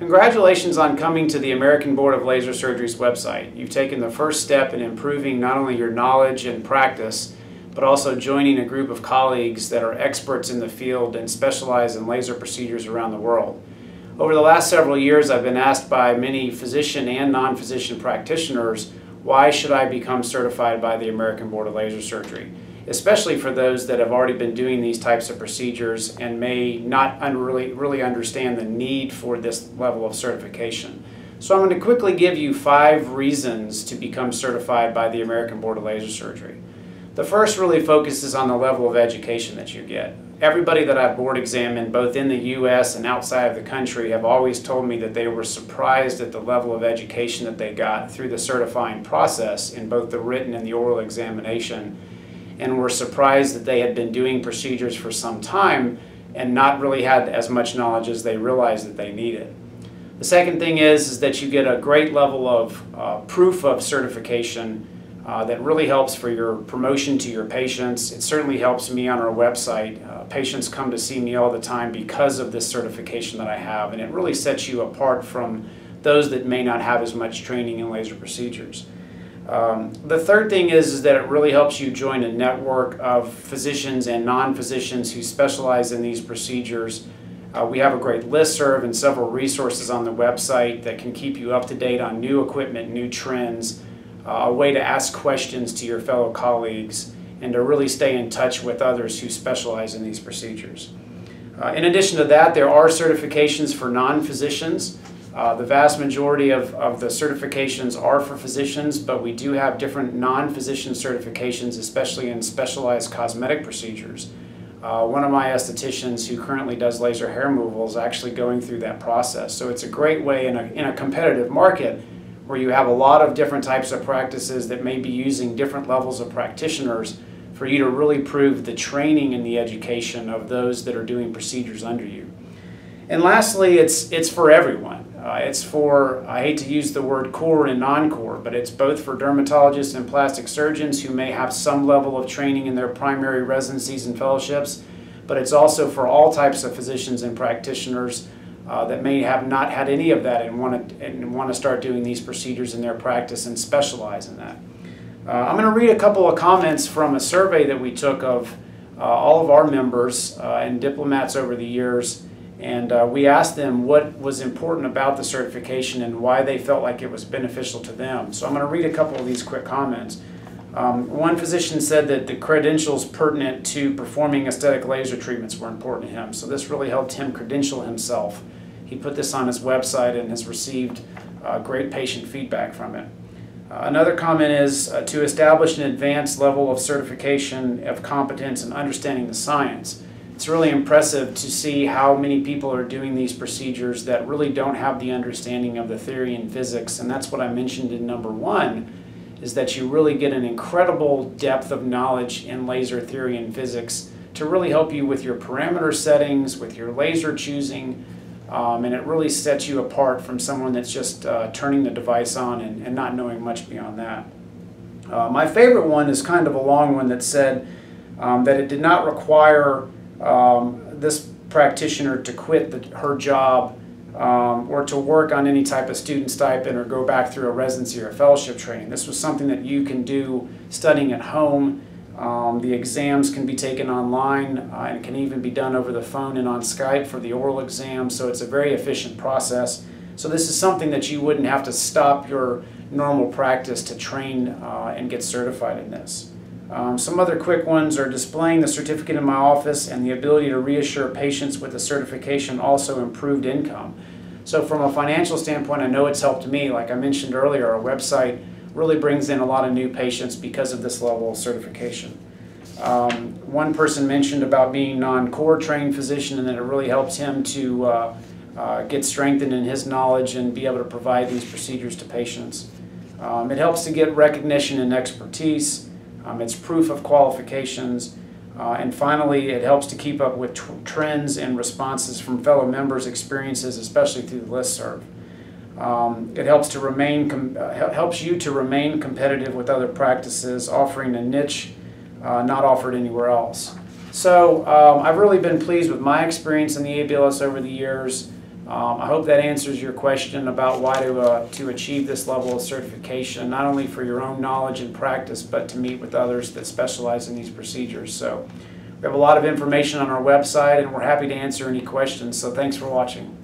Congratulations on coming to the American Board of Laser Surgery's website. You've taken the first step in improving not only your knowledge and practice, but also joining a group of colleagues that are experts in the field and specialize in laser procedures around the world. Over the last several years, I've been asked by many physician and non-physician practitioners, why should I become certified by the American Board of Laser Surgery? Especially for those that have already been doing these types of procedures and may not really understand the need for this level of certification. So I'm going to quickly give you 5 reasons to become certified by the American Board of Laser Surgery. The first really focuses on the level of education that you get. Everybody that I've board examined, both in the U.S. and outside of the country, have always told me that they were surprised at the level of education that they got through the certifying process in both the written and the oral examination, and were surprised that they had been doing procedures for some time and not really had as much knowledge as they realized that they needed. The second thing is that you get a great level of proof of certification that really helps for your promotion to your patients. It certainly helps me on our website. Patients come to see me all the time because of this certification that I have, and it really sets you apart from those that may not have as much training in laser procedures. The third thing is that it really helps you join a network of physicians and non-physicians who specialize in these procedures. We have a great listserv and several resources on the website that can keep you up to date on new equipment, new trends, a way to ask questions to your fellow colleagues, and to really stay in touch with others who specialize in these procedures. In addition to that, there are certifications for non-physicians. The vast majority of the certifications are for physicians, but we do have different non-physician certifications, especially in specialized cosmetic procedures. One of my estheticians who currently does laser hair removal is actually going through that process. So it's a great way in a competitive market where you have a lot of different types of practices that may be using different levels of practitioners for you to really prove the training and the education of those that are doing procedures under you. And lastly, it's for everyone. It's for, I hate to use the word core and non-core, but it's both for dermatologists and plastic surgeons who may have some level of training in their primary residencies and fellowships, but it's also for all types of physicians and practitioners that may have not had any of that and want to start doing these procedures in their practice and specialize in that. I'm going to read a couple of comments from a survey that we took of all of our members and diplomats over the years. And we asked them what was important about the certification and why they felt like it was beneficial to them. So I'm going to read a couple of these quick comments. One physician said that the credentials pertinent to performing aesthetic laser treatments were important to him. So this really helped him credential himself. He put this on his website and has received great patient feedback from it. Another comment is to establish an advanced level of certification of competence and understanding the science. It's really impressive to see how many people are doing these procedures that really don't have the understanding of the theory and physics, and that's what I mentioned in number 1, is that you really get an incredible depth of knowledge in laser theory and physics to really help you with your parameter settings, with your laser choosing, and it really sets you apart from someone that's just turning the device on and not knowing much beyond that. My favorite one is kind of a long one that said that it did not require this practitioner to quit her job or to work on any type of student stipend or go back through a residency or a fellowship training. This was something that you can do studying at home. The exams can be taken online and it can even be done over the phone and on Skype for the oral exam, so it's a very efficient process. So this is something that you wouldn't have to stop your normal practice to train and get certified in this. Some other quick ones are displaying the certificate in my office and the ability to reassure patients with the certification also improved income. So from a financial standpoint, I know it's helped me. Like I mentioned earlier, our website really brings in a lot of new patients because of this level of certification. One person mentioned about being non-core trained physician and that it really helps him to get strengthened in his knowledge and be able to provide these procedures to patients. It helps to get recognition and expertise. It's proof of qualifications, and finally it helps to keep up with trends and responses from fellow members' experiences, especially through the listserv. It helps you to remain competitive with other practices, offering a niche not offered anywhere else. So I've really been pleased with my experience in the ABLS over the years. I hope that answers your question about why to achieve this level of certification, not only for your own knowledge and practice, but to meet with others that specialize in these procedures. So we have a lot of information on our website, and we're happy to answer any questions. So thanks for watching.